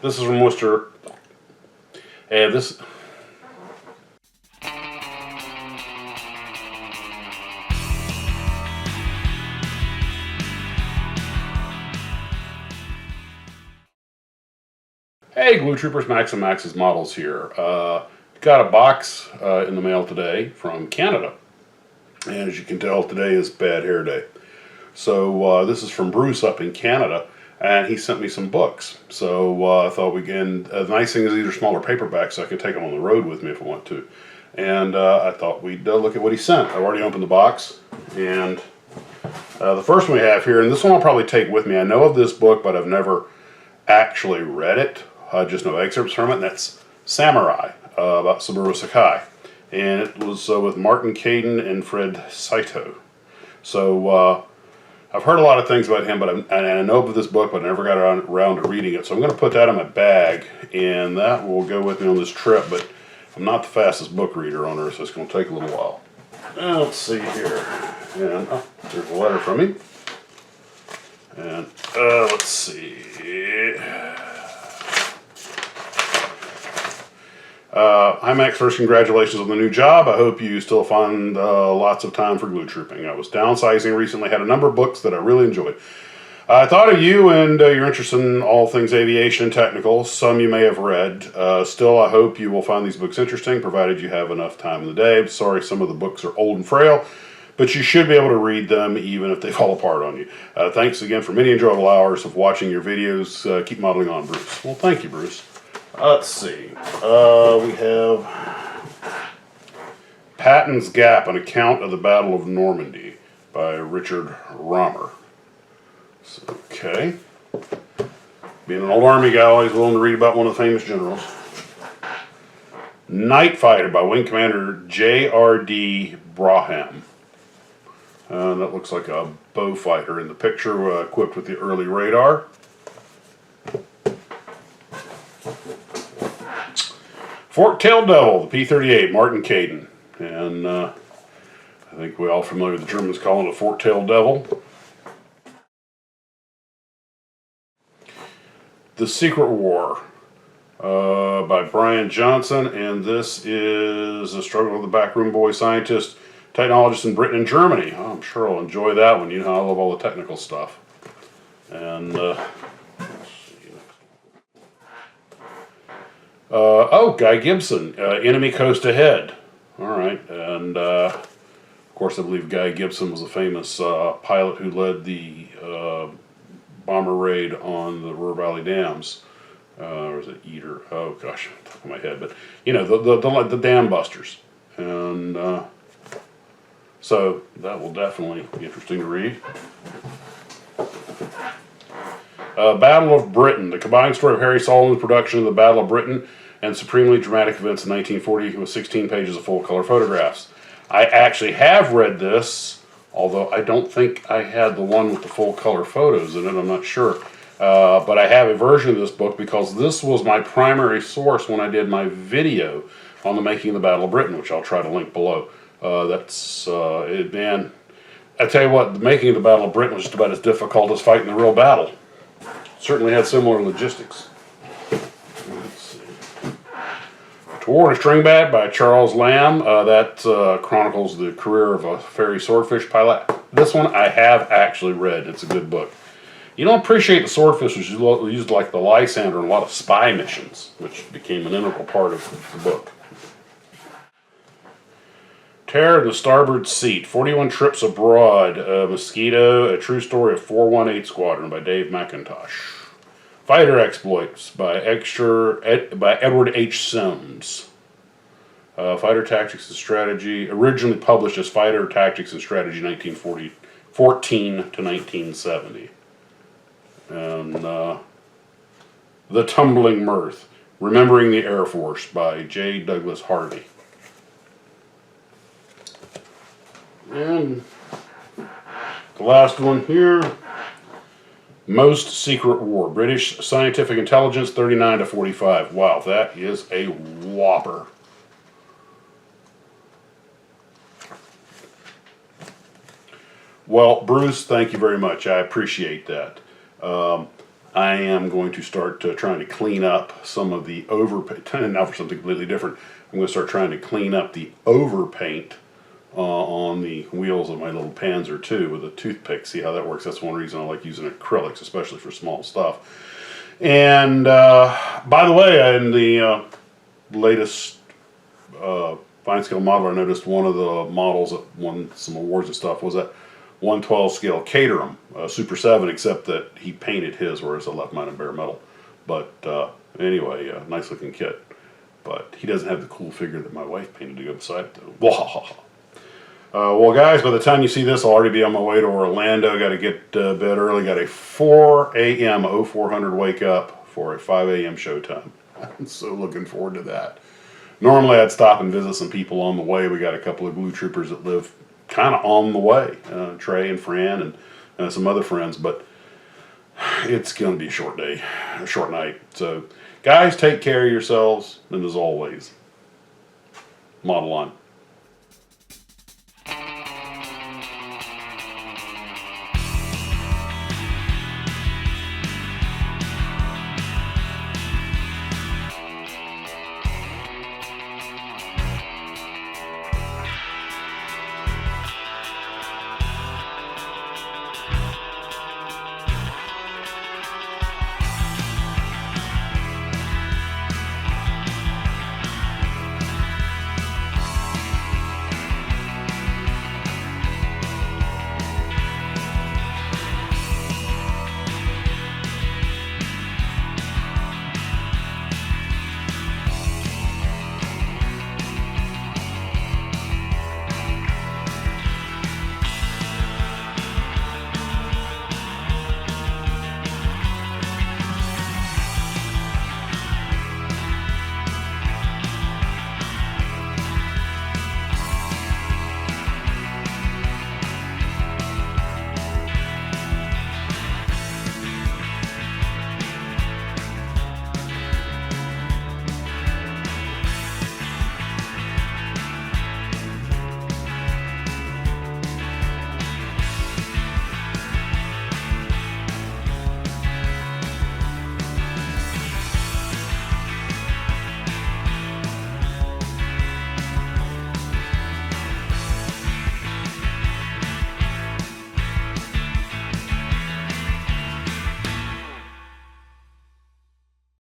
This is from Worcester, and this. Hey, Glue Troopers, Max and Max's Models here. Got a box in the mail today from Canada. And as you can tell, today is Bad Hair Day. So this is from Bruce up in Canada, and he sent me some books. So I thought the nice thing is these are smaller paperbacks, so I can take them on the road with me if I want to. And I thought we'd look at what he sent. I've already opened the box, and the first one we have here, and this one I'll probably take with me. I know of this book, but I've never actually read it. I just know excerpts from it, and that's Samurai, about Saburo Sakai. And it was with Martin Caidin and Fred Saito. So I've heard a lot of things about him, and I know of this book, but I never got around to reading it. So I'm going to put that in my bag, and that will go with me on this trip. But I'm not the fastest book reader on earth, so it's going to take a little while. Let's see here. And there's a letter from me. And let's see. Hi Max, first congratulations on the new job. I hope you still find lots of time for glue trooping. I was downsizing recently, had a number of books that I really enjoyed. I thought of you and your interest in all things aviation and technical. Some you may have read. Still, I hope you will find these books interesting, provided you have enough time in the day. I'm sorry some of the books are old and frail, but you should be able to read them even if they fall apart on you. Thanks again for many enjoyable hours of watching your videos. Keep modeling on, Bruce. Well, thank you, Bruce. Let's see. We have Patton's Gap, an account of the Battle of Normandy by Richard Romer. So, okay. Being an old Army guy, always willing to read about one of the famous generals. Night Fighter by Wing Commander J.R.D. Braham. That looks like a bow fighter in the picture, equipped with the early radar. Fork-tailed Devil, the P-38, Martin Caidin. And I think we're all familiar with the Germans calling it a fork-tailed devil. The Secret War by Brian Johnson. And this is a struggle of the backroom boy scientist, technologists in Britain and Germany. Oh, I'm sure I'll enjoy that one. You know, I love all the technical stuff. And Guy Gibson, Enemy Coast Ahead. All right, and of course I believe Guy Gibson was a famous pilot who led the bomber raid on the Ruhr Valley Dams. Or was it Eater? Oh gosh, top of my head. But you know, the dam busters. And so that will definitely be interesting to read. Battle of Britain, the combined story of Harry Solomon's production of the Battle of Britain and supremely dramatic events in 1940 with 16 pages of full-color photographs. I actually have read this, although I don't think I had the one with the full-color photos in it, I'm not sure. But I have a version of this book because this was my primary source when I did my video on the making of the Battle of Britain, which I'll try to link below. Man, I tell you what, the making of the Battle of Britain was just about as difficult as fighting the real battle. Certainly had similar logistics. Let's see. To War in a String Bag by Charles Lamb. That chronicles the career of a ferry swordfish pilot. This one I have actually read. It's a good book. You don't appreciate the swordfish was used like the Lysander in a lot of spy missions, which became an integral part of the book. Terror in the Starboard Seat, 41 Trips Abroad, Mosquito, a true story of 418 Squadron by Dave McIntosh. Fighter Exploits by Edward H. Sims. Fighter Tactics and Strategy, originally published as Fighter Tactics and Strategy 1914 to 1970. And The Tumbling Mirth, Remembering the Air Force by J. Douglas Harvey. And the last one here, Most Secret War, British Scientific Intelligence 39 to 45. Wow, that is a whopper. Well, Bruce, thank you very much. I appreciate that. I am going to start trying to clean up some of the overpaint. Now for something completely different, I'm going to start trying to clean up the overpaint on the wheels of my little Panzer II with a toothpick. See how that works? That's one reason I like using acrylics, especially for small stuff. And by the way, in the latest fine scale model, I noticed one of the models that won some awards and stuff was that 112 scale Caterham Super 7, except that he painted his, whereas I left mine in bare metal. But anyway, nice looking kit. But he doesn't have the cool figure that my wife painted to go beside it, though. Well, guys, by the time you see this, I'll already be on my way to Orlando. Got to get to bed early. Got a 4 a.m. 0400 wake up for a 5 a.m. showtime. I'm so looking forward to that. Normally, I'd stop and visit some people on the way. We got a couple of Glue Troopers that live kind of on the way, Trey and Fran and some other friends, but it's going to be a short day, a short night. So, guys, take care of yourselves, and as always, model on.